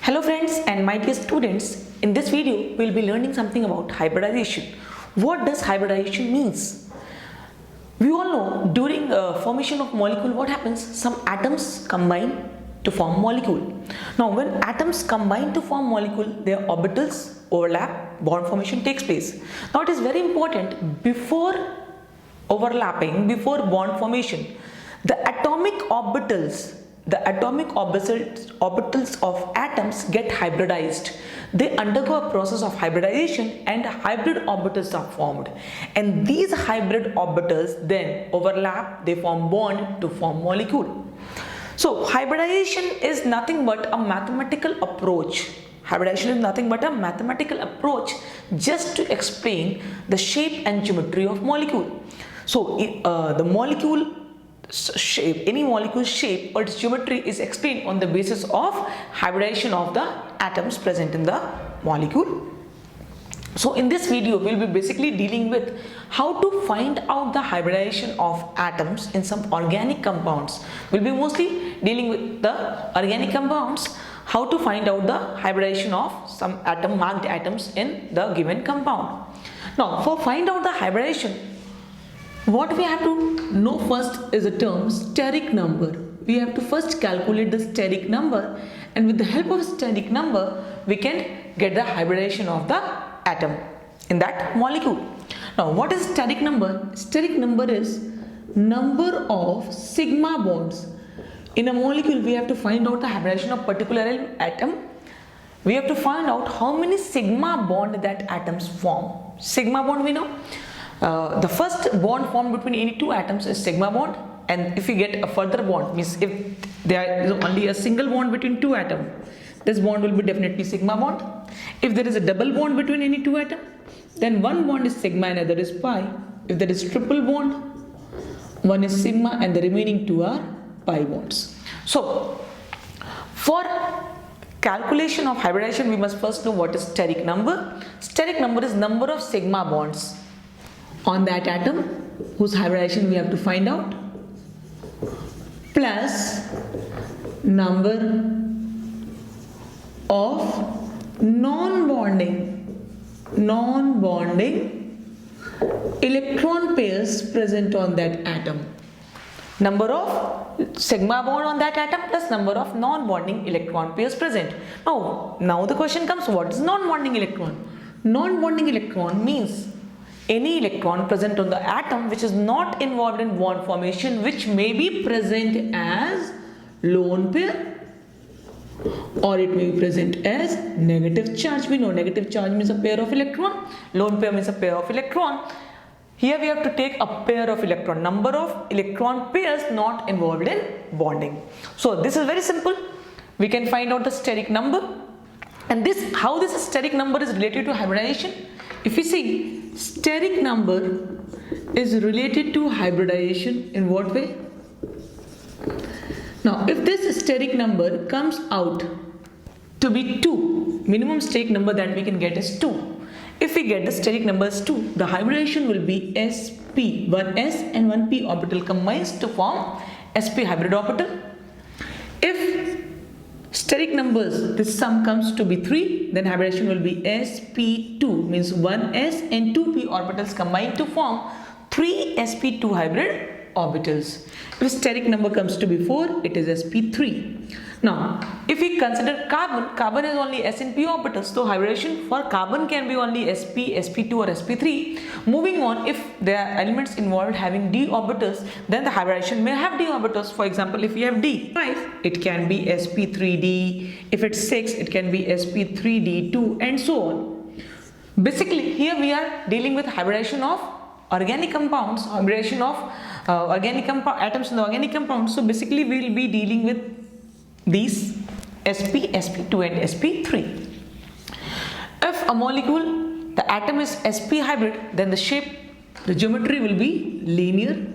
Hello friends and my dear students, in this video we will be learning something about hybridization. What does hybridization means? We all know during formation of molecule what happens? Some atoms combine to form molecule. Now when atoms combine to form molecule, their orbitals overlap, bond formation takes place. Now it is very important before overlapping, before bond formation, the atomic orbitals of atoms get hybridized. They undergo a process of hybridization and hybrid orbitals are formed. And these hybrid orbitals then overlap, they form bond to form molecule. So hybridization is nothing but a mathematical approach. Hybridization is nothing but a mathematical approach just to explain the shape and geometry of molecule. So the molecule shape, any molecule shape or its geometry is explained on the basis of hybridization of the atoms present in the molecule. So in this video we will be basically dealing with how to find out the hybridization of atoms in some organic compounds. We will be mostly dealing with the organic compounds, how to find out the hybridization of some marked atoms in the given compound. Now for find out the hybridization, what we have to know first is the term steric number. We have to first calculate the steric number, and with the help of steric number we can get the hybridization of the atom in that molecule. Now what is steric number? Steric number is number of sigma bonds. In a molecule we have to find out the hybridization of particular atom. We have to find out how many sigma bond that atoms form. Sigma bond we know. The first bond formed between any two atoms is sigma bond, and if you get a further bond, means if there is only a single bond between two atoms, this bond will be definitely sigma bond. If there is a double bond between any two atoms, then one bond is sigma and other is pi. If there is triple bond, one is sigma and the remaining two are pi bonds. So for calculation of hybridization we must first know what is steric number. Steric number is number of sigma bonds on that atom whose hybridization we have to find out, plus number of non-bonding electron pairs present on that atom. Number of sigma bond on that atom plus number of non-bonding electron pairs present. Now the question comes, what is non-bonding electron? Non-bonding electron means any electron present on the atom which is not involved in bond formation, which may be present as lone pair or it may be present as negative charge. We know negative charge means a pair of electron, lone pair means a pair of electron. Here we have to take a pair of electron, number of electron pairs not involved in bonding. So this is very simple. We can find out the steric number, and how this steric number is related to hybridization. If you see, steric number is related to hybridization in what way? Now if this steric number comes out to be 2, minimum steric number that we can get is 2. If we get the steric number as 2, the hybridization will be sp, one s and one p orbital combines to form sp hybrid orbital. If steric numbers, this sum comes to be 3, then hybridization will be sp2, means 1s and 2p orbitals combine to form 3 sp2 hybrid orbitals. If steric number comes to be 4, it is sp3. Now if we consider carbon is only s and p orbitals, so hybridization for carbon can be only sp, sp2 or sp3. Moving on, if there are elements involved having d orbitals, then the hybridization may have d orbitals. For example, if we have d5, it can be sp3d. If it's 6, it can be sp3d2 and so on. Basically here we are dealing with hybridization of organic compounds, hybridization of atoms in the organic compounds. So basically we will be dealing with these sp, sp2 and sp3. If a molecule, the atom is sp hybrid, then the shape, the geometry will be linear.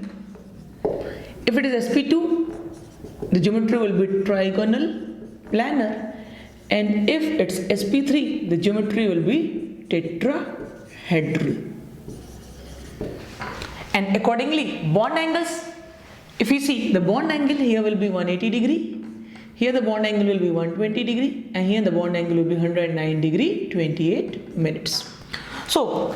If it is sp2, the geometry will be trigonal, planar, and if it's sp3, the geometry will be tetrahedral. And accordingly, bond angles, if you see, the bond angle here will be 180 degree. Here the bond angle will be 120 degree and here the bond angle will be 109 degree 28 minutes. So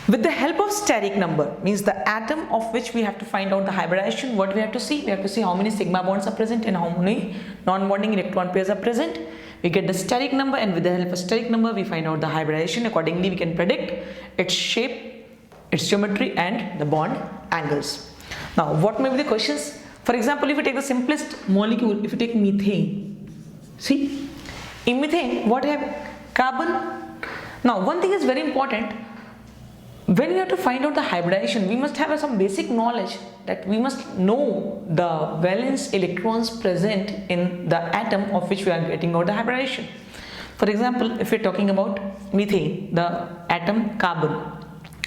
with the help of steric number, means the atom of which we have to find out the hybridization, what we have to see? We have to see how many sigma bonds are present and how many non-bonding electron pairs are present. We get the steric number, and with the help of steric number we find out the hybridization. Accordingly we can predict its shape, its geometry and the bond angles. Now what may be the questions? For example, if we take the simplest molecule, if you take methane, see, in methane what have? Carbon. Now one thing is very important. When we have to find out the hybridization, we must have some basic knowledge that we must know the valence electrons present in the atom of which we are getting out the hybridization. For example, if we are talking about methane, the atom carbon,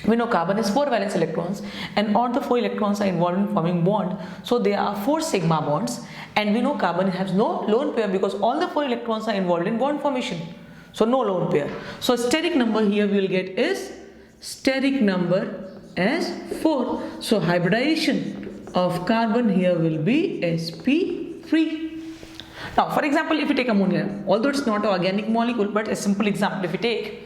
we know carbon is 4 valence electrons and all the 4 electrons are involved in forming bond. So there are 4 sigma bonds, and we know carbon has no lone pair because all the 4 electrons are involved in bond formation. So no lone pair. So steric number here we will get is steric number as 4. So hybridization of carbon here will be sp3. Now for example, if we take ammonia, although it's not an organic molecule, but a simple example if we take,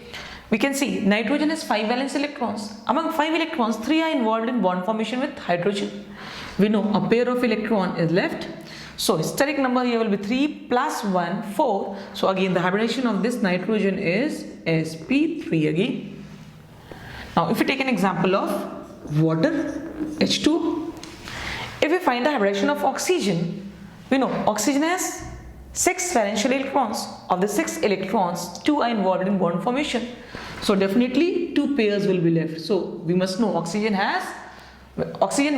we can see nitrogen has 5 valence electrons. Among 5 electrons, 3 are involved in bond formation with hydrogen. We know a pair of electron is left. So steric number here will be 3 plus 1, 4. So again the hybridization of this nitrogen is sp3 again. Now if we take an example of water, H2, if we find the hybridization of oxygen, we know oxygen has 6 valential electrons. Of the 6 electrons, 2 are involved in bond formation. So definitely 2 pairs will be left. So we must know oxygen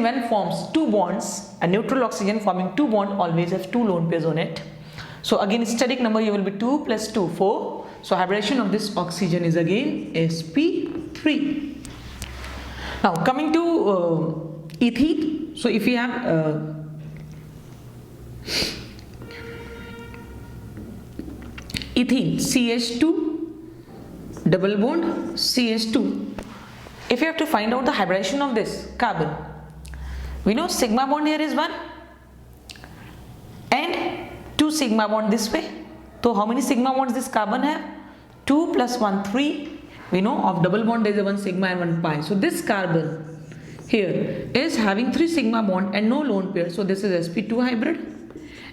when forms 2 bonds, a neutral oxygen forming 2 bonds always has 2 lone pairs on it. So again steric number here will be 2 plus 2, 4. So hybridization of this oxygen is again sp3. Now coming to ethene. So if we have ethene, CH2, double bond, CH2. If you have to find out the hybridization of this carbon, we know sigma bond here is 1 and 2 sigma bond this way. So how many sigma bonds this carbon have? 2 plus 1, 3. We know of double bond there is a 1 sigma and 1 pi. So this carbon here is having 3 sigma bond and no lone pair. So this is sp2 hybrid.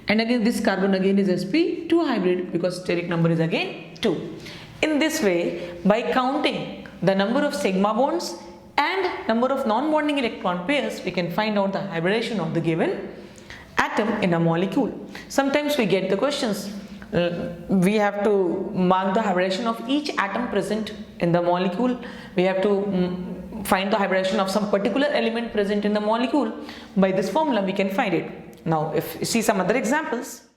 And again this carbon again is sp2 hybrid because steric number is again 2. In this way, by counting the number of sigma bonds and number of non-bonding electron pairs, we can find out the hybridization of the given atom in a molecule. Sometimes we get the questions, we have to mark the hybridization of each atom present in the molecule. We have to find the hybridization of some particular element present in the molecule. By this formula we can find it. Now if you see some other examples,